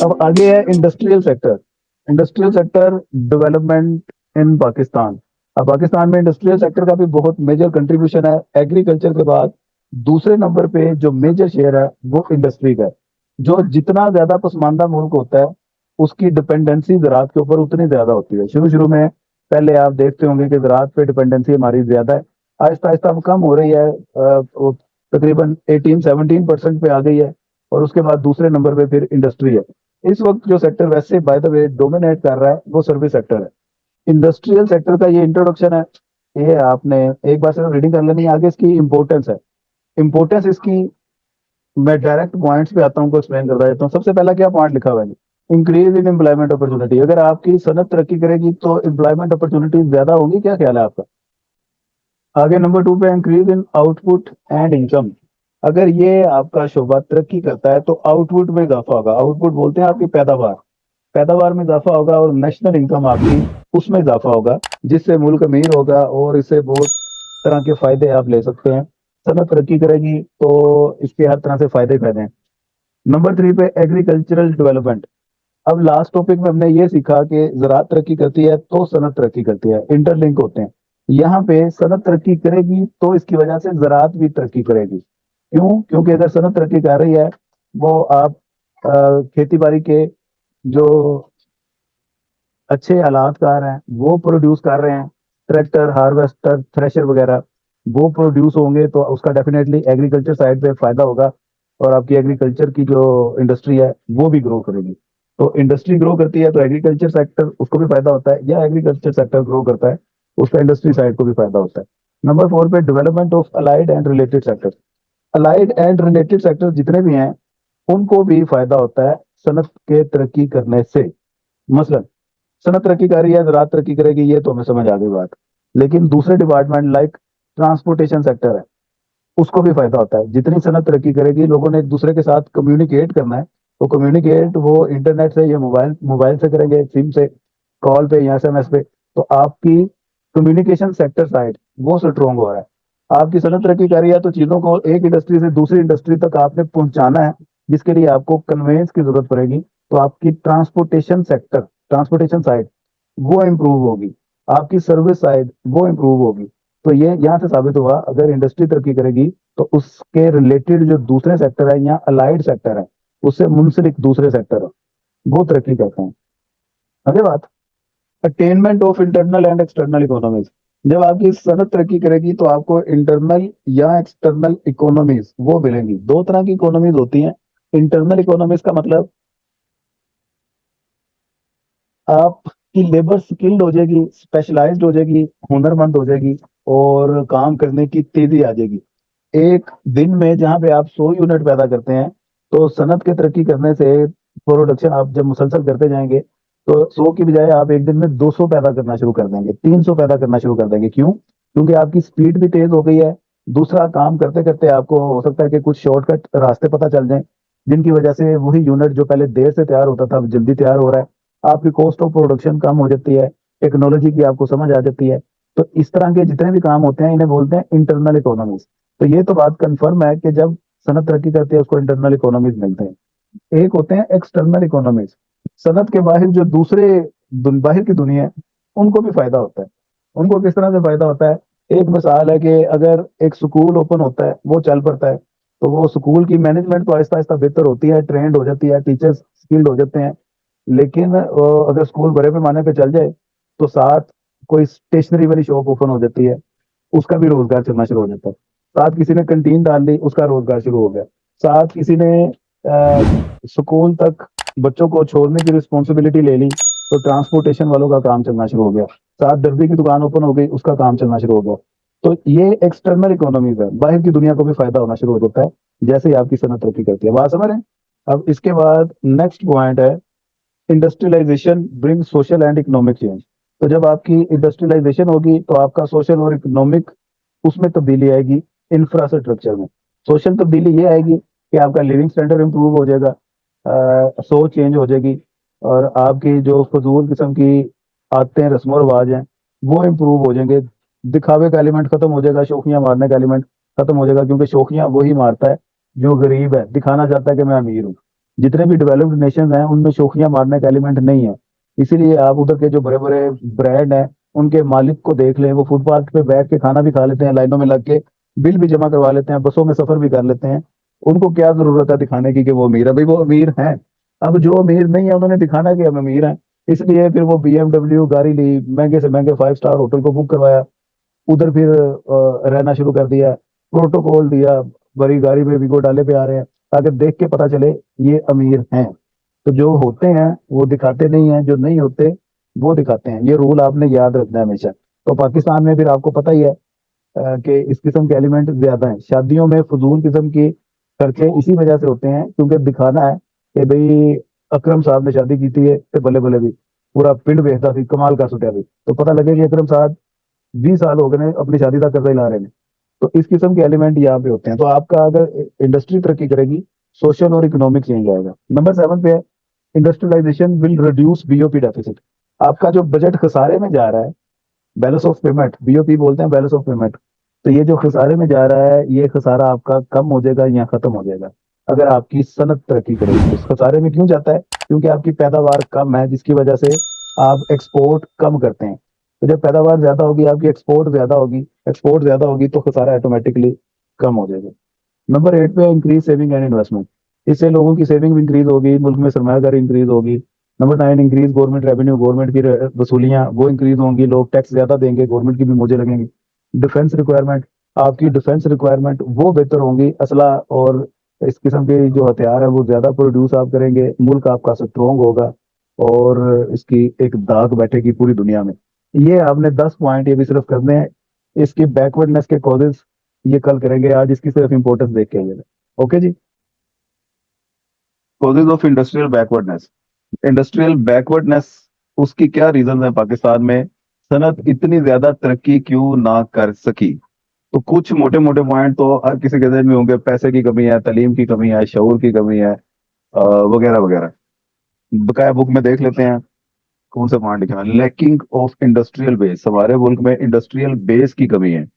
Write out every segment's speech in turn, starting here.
अब आगे है industrial sector. Industrial sector development in Pakistan. अब पाकिस्तान में इंडस्ट्रियल सेक्टर का भी बहुत मेजर कंट्रीब्यूशन है। एग्रीकल्चर के बाद दूसरे नंबर पे जो मेजर शेयर है वो इंडस्ट्री का है। जो जितना ज्यादा पसमानदा मुल्क होता है उसकी डिपेंडेंसी ज़राअत के ऊपर उतनी ज्यादा होती है। शुरू शुरू में पहले आप देखते होंगे कि ज़राअत पे डिपेंडेंसी हमारी ज्यादा है। आहिस्ता आहिस्ता अब कम हो रही है। वो तकरीबन 18-17% पे आ गई है। और उसके बाद दूसरे नंबर पे फिर इंडस्ट्री है। इस वक्त जो सेक्टर वैसे बाय द वे डोमिनेट कर रहा है वो सर्विस सेक्टर है। इंडस्ट्रियल सेक्टर का ये इंट्रोडक्शन है। ये आपने एक बार सिर्फ रीडिंग कर लेनी है, आगे इसकी इंपॉर्टेंस है। इंपॉर्टेंस इसकी मैं डायरेक्ट पॉइंट्स पे आता हूँ, को एक्सप्लेन करता देता हूँ। सबसे पहला क्या पॉइंट लिखा हुआ है? Increase in employment opportunity. अगर आपकी सनत तरक्की करेगी तो एम्प्लॉयमेंट अपॉर्चुनिटी ज्यादा होगी। क्या ख्याल है आपका? आगे नंबर 2 पे increase in output and income. अगर ये आपका शोबा तरक्की करता है तो आउटपुट में इजाफा होगा। आउटपुट बोलते हैं आपकी पैदावार। पैदावार में इजाफा होगा और नेशनल इनकम आपकी उसमें इजाफा होगा, जिससे मुल्क अमीर होगा और इससे बहुत तरह के फायदे आप ले सकते हैं। सनत तरक्की करेगी तो इसके हर तरह से फायदे ही फायदे हैं। नंबर 3 पे एग्रीकल्चरल डेवलपमेंट। अब लास्ट टॉपिक में हमने ये सीखा कि ज़राअत तरक्की करती है तो सनत तरक्की करती है, इंटरलिंक होते हैं। यहाँ पे सनत तरक्की करेगी तो इसकी वजह से ज़राअत भी तरक्की करेगी। क्यों? क्योंकि अगर सनत तरक्की कर रही है, वो आप खेती बाड़ी के जो अच्छे आलात कार हैं वो प्रोड्यूस कर रहे हैं, ट्रैक्टर, हार्वेस्टर, थ्रेशर वगैरह, वो प्रोड्यूस होंगे तो उसका डेफिनेटली एग्रीकल्चर साइड पे फायदा होगा। और आपकी एग्रीकल्चर की जो इंडस्ट्री है वो भी ग्रो करेगी। तो इंडस्ट्री ग्रो करती है तो एग्रीकल्चर सेक्टर उसको भी फायदा होता है, या एग्रीकल्चर सेक्टर ग्रो करता है उसका इंडस्ट्री साइड को भी फायदा होता है। नंबर 4 पे development of allied and related sector. Allied and related sector जितने भी हैं उनको भी फायदा होता है सनत के तरक्की करने से। मसलन सनत तरक्की कर रही है, ज़राअत तरक्की करेगी, ये तो हमें समझ आ गई बात। लेकिन दूसरे डिपार्टमेंट लाइक ट्रांसपोर्टेशन सेक्टर है, उसको भी फायदा होता है। जितनी सनत तरक्की करेगी, लोगों ने एक दूसरे के साथ कम्युनिकेट करना है, तो कम्युनिकेट वो इंटरनेट से या मोबाइल मोबाइल से करेंगे, सिम से, कॉल पे या एसएमएस पे। तो आपकी कम्युनिकेशन सेक्टर साइड वो स्ट्रोंग हो रहा है। आपकी सनत तरक्की कर रही है तो चीज़ों को एक इंडस्ट्री से दूसरी इंडस्ट्री तक आपने पहुंचाना है, जिसके लिए आपको कन्वेंस की जरूरत पड़ेगी। तो आपकी ट्रांसपोर्टेशन सेक्टर, ट्रांसपोर्टेशन साइड वो इम्प्रूव होगी, आपकी सर्विस साइड वो इम्प्रूव होगी। तो ये यहाँ से साबित हुआ, अगर इंडस्ट्री तरक्की करेगी तो उसके रिलेटेड जो दूसरे सेक्टर है या अलाइड सेक्टर है, उससे मुंसलिक दूसरे सेक्टर है, वो तरक्की करते हैं। अगली बात, attainment of internal and external economies. जब आपकी सनत तरक्की करेगी तो आपको इंटरनल या एक्सटर्नल इकोनॉमीज वो मिलेंगी। दो तरह की इकोनॉमीज होती हैं। इंटरनल इकोनॉमीज का मतलब आपकी लेबर स्किल्ड हो जाएगी, स्पेशलाइज्ड हो जाएगी, हुनरमंद हो जाएगी और काम करने की तेजी आ जाएगी। एक दिन में जहां पे आप 100 यूनिट पैदा करते हैं, तो सनत के तरक्की करने से प्रोडक्शन आप जब मुसलसल करते जाएंगे तो 100 की बजाय आप एक दिन में 200 पैदा करना शुरू कर देंगे, 300 पैदा करना शुरू कर देंगे। क्यों? क्योंकि आपकी स्पीड भी तेज हो गई है। दूसरा, काम करते करते आपको हो सकता है कि कुछ शॉर्टकट रास्ते पता चल जाएं, जिनकी वजह से वही यूनिट जो पहले देर से तैयार होता था अब जल्दी तैयार हो रहा है। आपकी कॉस्ट ऑफ प्रोडक्शन कम हो जाती है, टेक्नोलॉजी की आपको समझ आ जाती है। तो इस तरह के जितने भी काम होते हैं इन्हें बोलते हैं इंटरनल इकोनॉमीज। तो ये तो बात कंफर्म है कि जब सनत तरक्की करती है उसको इंटरनल इकोनॉमीज मिलते हैं। एक होते हैं एक्सटर्नल इकोनॉमीज। सनत के बाहर जो दूसरे बाहर की दुनिया है उनको भी फायदा होता है। उनको किस तरह से फायदा होता है? एक मिसाल है कि अगर एक स्कूल ओपन होता है, वो चल पड़ता है, तो वो स्कूल की मैनेजमेंट तो आहिस्ता आहिस्ता बेहतर होती है, ट्रेंड हो जाती है, टीचर्स स्किल्ड हो जाते हैं। लेकिन अगर स्कूल बड़े पैमाने पे चल जाए तो साथ कोई स्टेशनरी वाली शॉप ओपन हो जाती है, उसका भी रोजगार चलना शुरू हो जाता है। साथ किसी ने कंटीन डाल ली, उसका रोजगार शुरू हो गया। साथ किसी ने स्कूल तक बच्चों को छोड़ने की रिस्पॉन्सिबिलिटी ले ली, तो ट्रांसपोर्टेशन वालों का काम चलना शुरू हो गया। साथ दर्जी की दुकान ओपन हो गई, उसका काम चलना शुरू हो गया। तो ये एक्सटर्नल इकोनॉमीज है, बाहर की दुनिया को भी फायदा होना शुरू हो जाता है जैसे ही आपकी सनत तरक्की करती है। बात समझ रहे हैं? अब इसके बाद नेक्स्ट पॉइंट है industrialisation bring social and economic change. तो जब आपकी इंडस्ट्रियलाइजेशन होगी तो आपका सोशल और इकोनॉमिक उसमें तब्दीली आएगी। इंफ्रास्ट्रक्चर में सोशल तब्दीली ये आएगी कि आपका लिविंग स्टैंडर्ड इंप्रूव हो जाएगा, सोच चेंज हो जाएगी, और आपकी जो फजूल किस्म की आदतें, रस्म और रिवाज हैं वो इम्प्रूव हो जाएंगे। दिखावे का एलिमेंट खत्म हो जाएगा, शौकियां मारने का एलिमेंट खत्म हो जाएगा, क्योंकि शौकियां वही मारता है जो गरीब है, दिखाना चाहता है कि मैं अमीर हूँ। जितने भी डेवलप्ड नेशन हैं उनमें शोखियां मारने का एलिमेंट नहीं है। इसीलिए आप उधर के जो बड़े बड़े ब्रांड हैं उनके मालिक को देख लें, वो फुटपाथ पे बैठ के खाना भी खा लेते हैं, लाइनों में लग के बिल भी जमा करवा लेते हैं, बसों में सफर भी कर लेते हैं। उनको क्या जरूरत है दिखाने की कि वो अमीर है? भाई वो अमीर हैं। अब जो अमीर नहीं है उन्होंने दिखाना कि हम अमीर हैं, इसलिए फिर वो BMW गाड़ी ली, महंगे से महंगे 5 स्टार होटल को बुक करवाया, उधर फिर रहना शुरू कर दिया, प्रोटोकॉल दिया, बड़ी गाड़ी में वीगो डाले पे आ रहे हैं ताकि देख के पता चले ये अमीर हैं। तो जो होते हैं वो दिखाते नहीं हैं, जो नहीं होते वो दिखाते हैं। ये रूल आपने याद रखना है हमेशा। तो पाकिस्तान में फिर आपको पता ही है कि इस किस्म के एलिमेंट ज्यादा हैं। शादियों में फजूल किस्म के खर्चे इसी वजह से होते हैं क्योंकि दिखाना है कि भाई अकरम साहब ने शादी की थी तो बल्ले बल्ले भी पूरा पिंड बेचता थी, कमाल कर सुटिया भी, तो पता लगे कि अकरम साहब 20 साल हो गए ने अपनी शादी का कर्जा ही ला रहे हैं। तो इस किस्म के एलिमेंट यहाँ पे होते हैं। तो आपका अगर इंडस्ट्री तरक्की करेगी, सोशल और इकोनॉमिक चेंज आएगा। नंबर 7 पे है, industrialisation will reduce BOP deficit. आपका जो बजट खसारे में जा रहा है, बैलेंस ऑफ पेमेंट, बीओपी बोलते हैं बैलेंस ऑफ पेमेंट, तो ये जो खसारे में जा रहा है ये खसारा आपका कम हो जाएगा या खत्म हो जाएगा अगर आपकी सनत तरक्की करेगी। उस खसारे में क्यों जाता है? क्योंकि आपकी पैदावार कम है, जिसकी वजह से आप एक्सपोर्ट कम करते हैं। तो जब पैदावार ज्यादा होगी, आपकी एक्सपोर्ट ज्यादा होगी तो खसारा ऑटोमेटिकली कम हो जाएगा। नंबर 8 पे इंक्रीज सेविंग एंड इन्वेस्टमेंट। इससे लोगों की सेविंग भी इंक्रीज होगी, मुल्क में सरमायादारी इंक्रीज होगी। Number 9, increase government revenue, government की वसूलियां वो इंक्रीज होंगी, लोग टैक्स ज्यादा देंगे, गवर्नमेंट की भी मुझे लगेंगे। डिफेंस रिक्वायरमेंट, आपकी डिफेंस रिक्वायरमेंट वो बेहतर होंगी, असला और इस किस्म के जो हथियार है वो ज्यादा प्रोड्यूस आप करेंगे, मुल्क आपका स्ट्रोंग होगा और इसकी एक दाग बैठेगी पूरी दुनिया में। ये आपने 10 पॉइंट ये भी सिर्फ करने हैं। इसकी बैकवर्डनेस के कॉजेज ये कल करेंगे, आज इसकी सिर्फ इंपॉर्टेंस देख के आइएगा। ओके जी। Causes of industrial backwardness. Industrial backwardness, उसकी क्या रीजन है? पाकिस्तान में सनत इतनी ज्यादा तरक्की क्यों ना कर सकी? तो कुछ मोटे मोटे पॉइंट तो हर किसी के जहन में होंगे। पैसे की कमी है, तालीम की कमी है, शऊर की कमी है, वगैरह वगैरह। बकाया बुक में देख लेते हैं कौन सा पॉइंट लिखा है। लैकिंग ऑफ इंडस्ट्रियल बेस, हमारे मुल्क में इंडस्ट्रियल बेस की कमी है।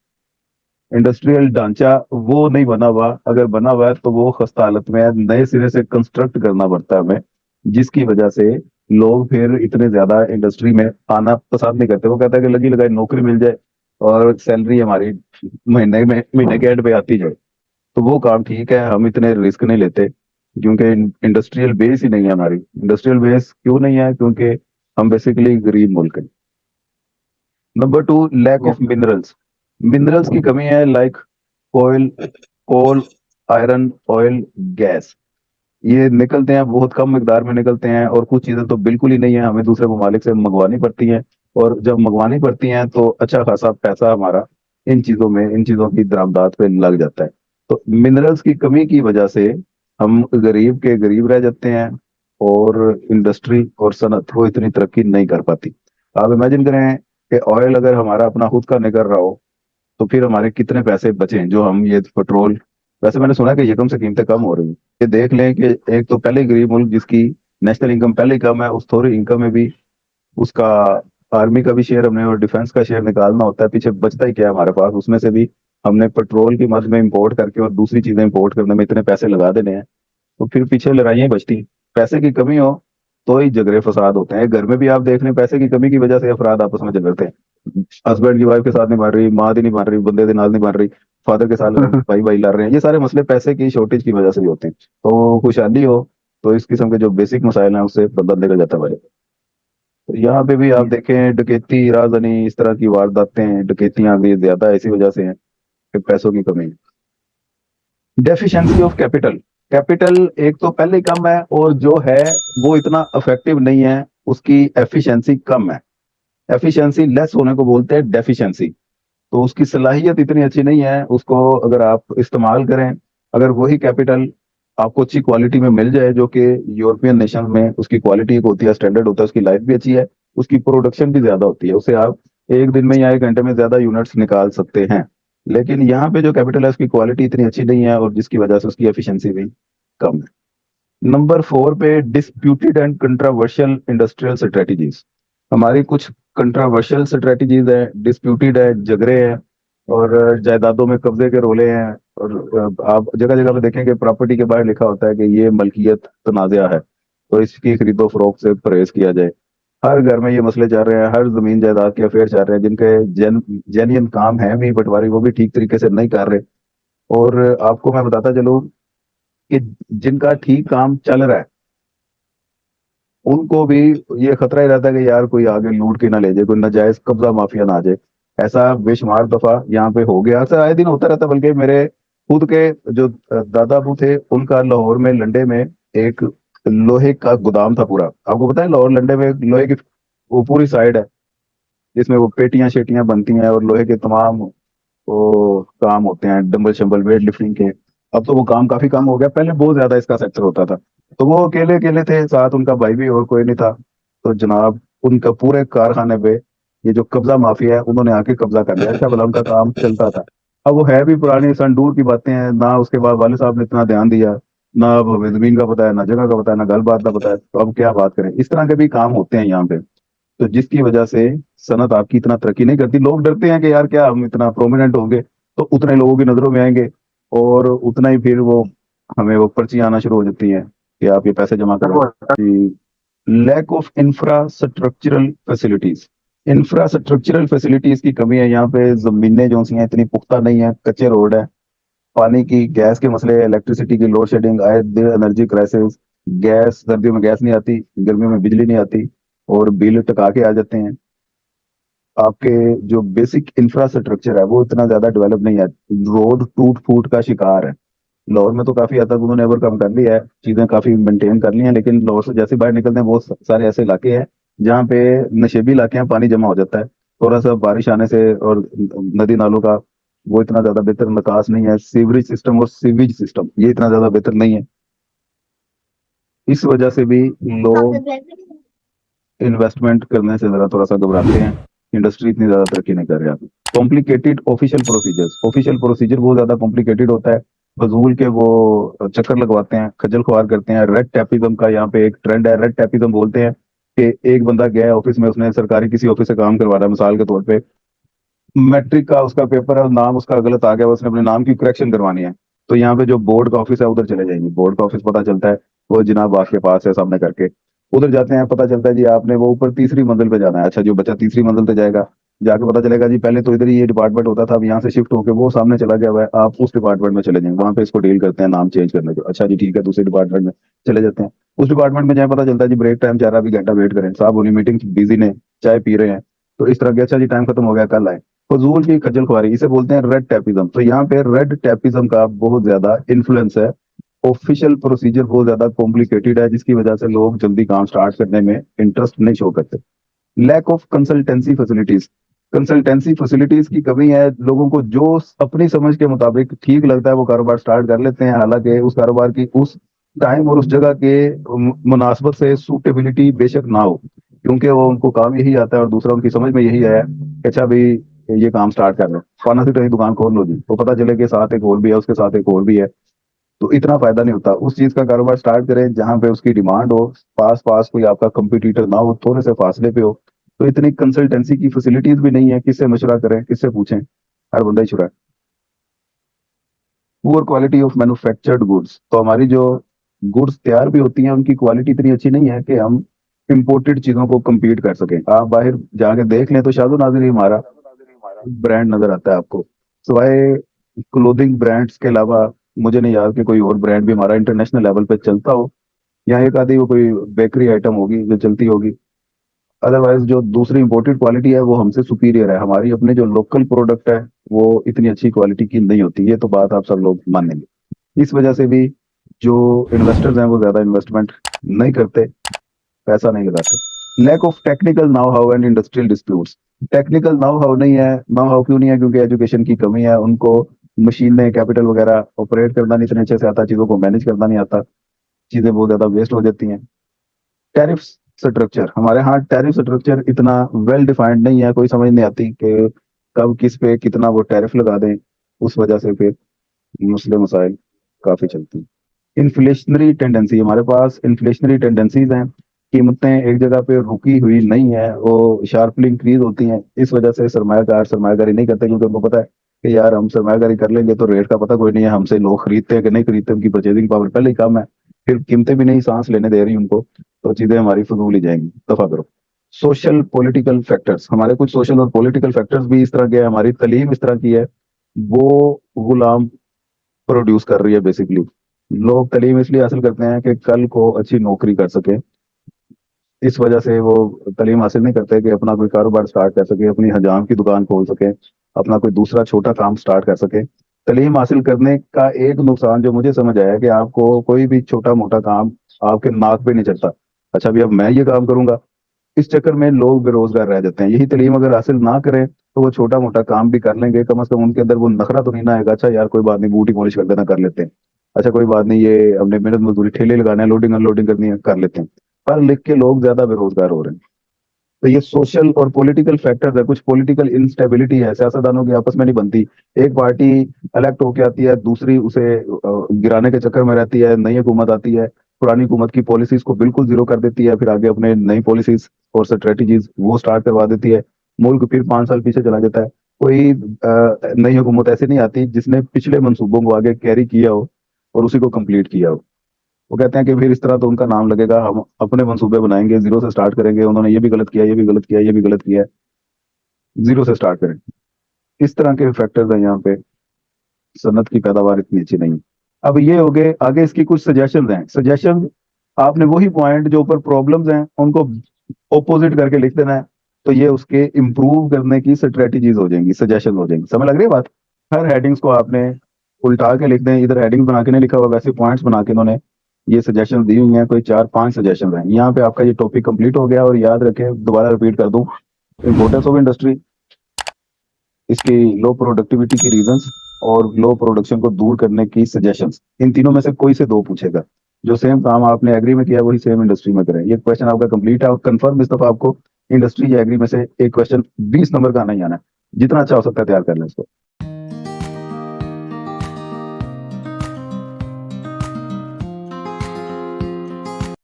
इंडस्ट्रियल ढांचा वो नहीं बना हुआ, अगर बना हुआ है तो वो खस्ता हालत में है, नए सिरे से कंस्ट्रक्ट करना पड़ता है हमें, जिसकी वजह से लोग फिर इतने ज्यादा इंडस्ट्री में आना पसंद नहीं करते। वो कहता है कि लगी लगाई नौकरी मिल जाए और सैलरी हमारी महीने के एंड पे आती जाए, तो वो काम ठीक है, हम इतने रिस्क नहीं लेते क्योंकि इंडस्ट्रियल बेस ही नहीं है हमारी। इंडस्ट्रियल बेस क्यों नहीं है? क्योंकि हम बेसिकली गरीब मुल्क हैं। Number 2, lack of minerals. Minerals की कमी है, like oil, coal, iron, oil, gas. ये निकलते हैं बहुत कम मिकदार में निकलते हैं, और कुछ चीजें तो बिल्कुल ही नहीं है, हमें दूसरे ममालिक से मंगवानी पड़ती हैं। और जब मंगवानी पड़ती हैं तो अच्छा खासा पैसा हमारा इन चीजों में, इन चीजों की दरामदात पे लग जाता है। तो मिनरल्स की कमी की वजह से हम गरीब के गरीब रह जाते हैं और इंडस्ट्री और सनत वो इतनी तरक्की नहीं कर पाती। आप इमेजिन करें कि ऑयल अगर हमारा अपना खुद का निकल रहा हो तो फिर हमारे कितने पैसे बचे जो हम ये पेट्रोल। वैसे मैंने सुना है कि यकम से कीमतें कम हो रही हैं। ये देख लें कि एक तो पहले ही गरीब मुल्क जिसकी नेशनल इनकम पहले ही कम है, उस थोड़ी इनकम में भी उसका आर्मी का भी शेयर हमने और डिफेंस का शेयर निकालना होता है, पीछे बचता ही क्या है हमारे पास, उसमें से भी हमने पेट्रोल की मद में इंपोर्ट करके और दूसरी चीजें इंपोर्ट करने में इतने पैसे लगा देने हैं, तो फिर पीछे लड़ाइयाँ बचती। पैसे की कमी हो तो ही झगड़े फसाद होते हैं। घर में भी आप देख लें, पैसे की कमी की वजह से अफराद आपस में झगड़ते हैं। हस्बैंड की वाइफ के साथ नहीं बन रही, माँ दी नहीं बन रही, बंदे के नाल नहीं बन रही, फादर के साथ भाई भाई लड़ रहे हैं। ये सारे मसले पैसे की शॉर्टेज की वजह से भी होते हैं। तो खुशहाली हो तो इस किस्म के जो बेसिक मसाइल हैं उससे बंदा निकल जाता है भाई। तो यहाँ पे भी आप देखें, डकैती, राजधानी, इस तरह की वारदातें, डकैतियां भी ज्यादा इसी वजह से हैं कि पैसों की कमी। Deficiency of capital. कैपिटल एक तो पहले ही कम है और जो है वो इतना इफेक्टिव नहीं है, उसकी एफिशिएंसी कम है। एफिशिएंसी लेस होने को बोलते हैं डेफिशिएंसी। तो उसकी सलाहियत इतनी अच्छी नहीं है, उसको अगर आप इस्तेमाल करें, अगर वही कैपिटल आपको अच्छी क्वालिटी में मिल जाए, जो कि यूरोपियन नेशन में उसकी क्वालिटी एक होती है, स्टैंडर्ड होता है, उसकी लाइफ भी अच्छी है, उसकी प्रोडक्शन भी ज्यादा होती है, उसे आप एक दिन में या एक घंटे में ज्यादा यूनिट्स निकाल सकते हैं। लेकिन यहाँ पे जो कैपिटल है उसकी क्वालिटी इतनी अच्छी नहीं है और जिसकी वजह से उसकी एफिशिएंसी भी कम है। नंबर 4 पे disputed and controversial industrial strategies. हमारी कुछ कंट्रोवर्शियल स्ट्रेटजीज है, डिस्प्यूटेड है, झगड़े हैं, और जायदादों में कब्जे के रोले हैं। और आप जगह जगह पे देखेंगे प्रॉपर्टी के बाहर लिखा होता है कि ये मलकियत तनाज़ा है, तो इसकी खरीदो फरोख्त से परहेज किया जाए। हर घर में ये मसले चल रहे हैं, हर जमीन जायदाद के अफेयर चल रहे हैं, जिनके जेन्युइन काम है भी पटवारी वो भी ठीक तरीके से नहीं कर रहे। और आपको मैं बताता चलूं कि जिनका ठीक काम चल रहा है उनको भी ये खतरा ही रहता है कि यार कोई आगे लूट के ना ले जाए, कोई नाजायज कब्जा माफिया ना आ जाए। ऐसा बेशुमार दफा यहाँ पे हो गया, अक्सर आए दिन होता रहता है। बल्कि मेरे खुद के जो दादा अबू थे उनका लाहौर में लंडे में एक लोहे का गोदाम था पूरा। आपको पता है लाहौर लंडे में लोहे की वो पूरी साइड है जिसमें वो पेटियां शेटियां बनती हैं और लोहे के तमाम वो काम होते हैं, डंबल शंबल वेट लिफ्टिंग के। अब तो वो काम काफी कम हो गया, पहले बहुत ज्यादा इसका सेक्टर होता था। तो वो अकेले अकेले थे, साथ उनका भाई भी और कोई नहीं था। तो जनाब उनका पूरे कारखाने पे ये जो कब्जा माफिया है उन्होंने आके कब्जा कर लिया। अच्छा भला उनका काम चलता था। अब वो है भी पुरानी सन दूर की बातें हैं ना, उसके बाद वाले साहब ने इतना ध्यान दिया, ना अब हमें जमीन का पता है, ना जगह का पता है, ना गल बात का पता है। तो अब क्या बात करें, इस तरह के भी काम होते हैं यहाँ पे। तो जिसकी वजह से सनत आपकी इतना तरक्की नहीं करती। लोग डरते हैं कि यार क्या हम इतना प्रोमिनेंट होंगे तो उतने लोगों की नजरों में आएंगे, और उतना ही फिर वो हमें वो पर्चियां आना शुरू हो जाती हैं कि आप ये पैसे जमा करो। Lack of infrastructural facilities, infrastructural facilities की कमी है यहाँ पे। जमीनें जो सी हैं इतनी पुख्ता नहीं है, कच्चे रोड है। पानी की गैस के मसले, इलेक्ट्रिसिटी की लोड शेडिंग, आए दिन एनर्जी क्राइसिस। गैस सर्दियों में गैस नहीं आती, गर्मियों में बिजली नहीं आती, और बिल टका के आ जाते हैं। आपके जो बेसिक इंफ्रास्ट्रक्चर है वो इतना ज्यादा डेवलप नहीं है, रोड टूट फूट का शिकार है। लाहौर में तो काफी हद तक उन्होंने ओवरकम कर लिया है, चीजें काफी मेंटेन कर ली हैं, लेकिन लाहौर से जैसे बाहर निकलते हैं बहुत सारे ऐसे इलाके हैं जहाँ पे नशेबी इलाके हैं, पानी जमा हो जाता है। थोड़ा सा बारिश आने से, और नदी नालों का वो इतना ज्यादा बेहतर निकास नहीं है, सीवरेज सिस्टम और सीवेज सिस्टम ये इतना ज्यादा बेहतर नहीं है। इस वजह से भी लोग इन्वेस्टमेंट करने से जरा थोड़ा सा घबराते हैं। इंडस्ट्री इतनी ज्यादा तरक्की नहीं कर रही है। कॉम्प्लिकेटेड ऑफिशियल प्रोसीजर बहुत ज्यादा कॉम्प्लिकेटेड होता है। फजूल के वो चक्कर लगवाते हैं, खज्जल खुआर करते हैं। रेड टैपिज्म का यहाँ पे एक ट्रेंड है। रेड टैपिज्म बोलते हैं कि एक बंदा गया है ऑफिस में, उसने सरकारी किसी ऑफिस से काम करवा रहा है, मिसाल के तौर पे मैट्रिक का उसका पेपर है और नाम उसका गलत आ गया, उसने अपने नाम की करेक्शन करवानी है। तो यहाँ पे जो बोर्ड का ऑफिस है उधर चले जाएंगे। बोर्ड का ऑफिस पता चलता है वो जनाब आपके पास है, सामने करके उधर जाते हैं। पता चलता है जी आपने वो ऊपर तीसरी मंजिल पे जाना है। अच्छा, जो बच्चा तीसरी मंजिल पे जाएगा, जाके पता चलेगा जी पहले तो इधर ही ये डिपार्टमेंट होता था, अब यहाँ से शिफ्ट होकर वो सामने चला गया हुआ है, आप उस डिपार्टमेंट में चले जाएंगे, वहां पे इसको डील करते हैं नाम चेंज करने को। अच्छा जी ठीक है, दूसरे डिपार्टमेंट में चले जाते हैं। उस डिपार्टमेंट में जाए, पता चलता है जी ब्रेक टाइम 4 घंटा वेट करें, साहब उन्हीं मीटिंग बिजी ने, चाय पी रहे हैं। तो इस तरह के, अच्छा जी टाइम खत्म हो गया कल आए। फजूल की खज्जल खुआरी, इसे बोलते हैं रेड टैपिज्म। तो यहाँ पे रेड टैपिज्म का बहुत ज्यादा इन्फ्लुएंस है। ऑफिशियल प्रोसीजर बहुत ज्यादा कॉम्प्लिकेटेड है, जिसकी वजह से लोग जल्दी काम स्टार्ट करने में इंटरेस्ट नहीं शो करते। Lack of consultancy facilities, consultancy facilities की कमी है। लोगों को जो अपनी समझ के मुताबिक ठीक लगता है वो कारोबार स्टार्ट कर लेते हैं, हालांकि उस कारोबार की उस टाइम और उस जगह के मुनासबत से सूटेबिलिटी बेशक ना हो, क्योंकि वो उनको काम यही आता है और दूसरा उनकी समझ में यही आया कि अच्छा भाई ये काम स्टार्ट कर लो, फार्मेसी की दुकान खोल लो जी, तो पता चले कि साथ एक और भी है, उसके साथ एक और भी है। तो इतना फायदा नहीं होता। उस चीज का कारोबार स्टार्ट करें जहां पे उसकी डिमांड हो, पास पास कोई आपका कंपटीटर ना हो, थोड़े से फासले पे हो। तो इतनी कंसल्टेंसी की फैसिलिटीज भी नहीं है, किससे मशवरा करें, किससे पूछें, हर बंदा ही छुरा है। Poor quality of manufactured goods, तो हमारी जो गुड्स तैयार भी होती हैं उनकी क्वालिटी इतनी अच्छी नहीं है कि हम इम्पोर्टेड चीजों को compete कर सकें। आप बाहर जाके देख लें तो शादो नाजिर ही हमारा ब्रांड नजर आता है आपको, सिवाय क्लोथिंग ब्रांड्स के अलावा। मुझे नहीं याद कि कोई और ब्रांड भी हमारा इंटरनेशनल लेवल पे चलता हो। या एक आधी वो कोई बेकरी आइटम होगी जो चलती होगी, अदरवाइज जो दूसरी इंपोर्टेड क्वालिटी है वो हमसे सुपीरियर है। हमारी अपने जो लोकल प्रोडक्ट है वो इतनी अच्छी क्वालिटी की नहीं होती, ये तो बात आप सब लोग मानेंगे। इस वजह से भी जो इन्वेस्टर्स हैं वो ज्यादा इन्वेस्टमेंट नहीं करते, पैसा नहीं लगाते। Lack of technical know how and industrial disputes, technical know how नहीं है। नाउ हाउ क्यों नहीं है? क्योंकि एजुकेशन की कमी है, उनको मशीनें कैपिटल वगैरह ऑपरेट करना नहीं इतने अच्छे से आता, चीजों को मैनेज करना नहीं आता, चीजें बहुत ज्यादा वेस्ट हो जाती हैं। टैरिफ स्ट्रक्चर, हमारे यहाँ टैरिफ स्ट्रक्चर इतना वेल डिफाइंड नहीं है, कोई समझ नहीं आती कि कब किस पे कितना वो टैरिफ लगा दें। उस वजह से फिर मसले मसाइल काफी चलती हैं। इन्फ्लेशनरी टेंडेंसी, हमारे पास इन्फ्लेशनरी टेंडेंसीज हैं। कीमतें एक जगह पे रुकी हुई नहीं है, वो शार्पली इंक्रीज होती हैं। इस वजह से सरमायाकार सरमायाकारी नहीं करते, क्योंकि उनको पता है कि यार हम सरमायाकारी कर लेंगे तो रेट का पता कोई नहीं है, हमसे लोग खरीदते हैं कि नहीं खरीदते, उनकी परचेजिंग पावर पहले ही कम है, फिर कीमतें भी नहीं सांस लेने दे रही उनको, तो चीजें हमारी फजूल ही जाएंगी, दफा करो। सोशल पॉलिटिकल फैक्टर्स, हमारे कुछ सोशल और पॉलिटिकल फैक्टर्स भी इस तरह के हैं, हमारी तालीम इस तरह की है, वो गुलाम प्रोड्यूस कर रही है बेसिकली। लोग तालीम इसलिए हासिल करते हैं कि कल को अच्छी नौकरी कर सके, इस वजह से वो तालीम हासिल नहीं करते कि अपना कोई कारोबार स्टार्ट कर सके, अपनी हजाम की दुकान खोल सके, अपना कोई दूसरा छोटा काम स्टार्ट कर सके। तालीम हासिल करने का एक नुकसान जो मुझे समझ आया है कि आपको कोई भी छोटा मोटा काम आपके नाक पे नहीं चढ़ता। अच्छा भी अब मैं ये काम करूंगा, इस चक्कर में लोग बेरोजगार रह जाते हैं। यही तालीम अगर हासिल ना करें तो वो छोटा मोटा काम भी कर लेंगे, कम से कम उनके अंदर वो नखरा तो नहीं ना आएगा, अच्छा यार कोई बात नहीं, बूटी पॉलिश कर देना, कर लेते हैं, अच्छा कोई बात नहीं, ये हमने मेहनत मजदूरी ठेले लगाना है, लोडिंग अनलोडिंग करनी है, कर लेते हैं। पढ़ लिख के लोग ज्यादा बेरोजगार हो रहे हैं। तो ये सोशल और पॉलिटिकल फैक्टर्स है, कुछ पॉलिटिकल इंस्टेबिलिटी है, सियासतदानों की आपस में नहीं बनती। एक पार्टी इलेक्ट होके आती है, दूसरी उसे गिराने के चक्कर में रहती है, नई हुकूमत आती है, पुरानी हुकूमत की पॉलिसीज को बिल्कुल जीरो कर देती है, फिर आगे अपने नई पॉलिसीज और स्ट्रेटजीज वो स्टार्ट करवा देती है, मुल्क फिर 5 साल पीछे चला जाता है। कोई नई हुकूमत ऐसे नहीं आती जिसने पिछले मंसूबों को आगे कैरी किया हो और उसी को कंप्लीट किया हो। वो कहते हैं कि फिर इस तरह तो उनका नाम लगेगा, हम अपने मंसूबे बनाएंगे, जीरो से स्टार्ट करेंगे, उन्होंने ये भी गलत किया, ये भी गलत किया, ये भी गलत किया है, जीरो से स्टार्ट करें। इस तरह के फैक्टर्स हैं यहाँ पे, सनत की पैदावार इतनी अच्छी नहीं है। अब ये हो गए, आगे इसकी कुछ सजेशन हैं। सजेशन, आपने वही पॉइंट जो ऊपर प्रॉब्लम्स हैं उनको ऑपोजिट करके लिख देना है, तो ये उसके इम्प्रूव करने की स्ट्रेटजीज हो जाएंगी, सजेशन हो जाएंगी। समझ लग रही है बात? हर हेडिंग्स को आपने उल्टा के लिख दें, इधर हेडिंग बना के नहीं लिखा हुआ, वैसे पॉइंट्स बना के इन्होंने ये सजेशन दी हुई हैं, कोई 4-5 सजेशन हैं। यहाँ पे आपका ये टॉपिक कंप्लीट हो गया। और याद रखें, दोबारा रिपीट कर दूं, इम्पोर्टेंस ऑफ इंडस्ट्री, इसकी लो प्रोडक्टिविटी की रीजंस और लो प्रोडक्शन को दूर करने की सजेशंस, इन तीनों में से कोई से दो पूछेगा। जो सेम काम आपने एग्री में किया वही सेम इंडस्ट्री में करें। ये क्वेश्चन आपका कंप्लीट है और कंफर्म इस दफा आपको इंडस्ट्री या एग्री में से एक क्वेश्चन 20 नंबर का आना ही आना है। जितना अच्छा हो सकता है तैयार कर लें इसको।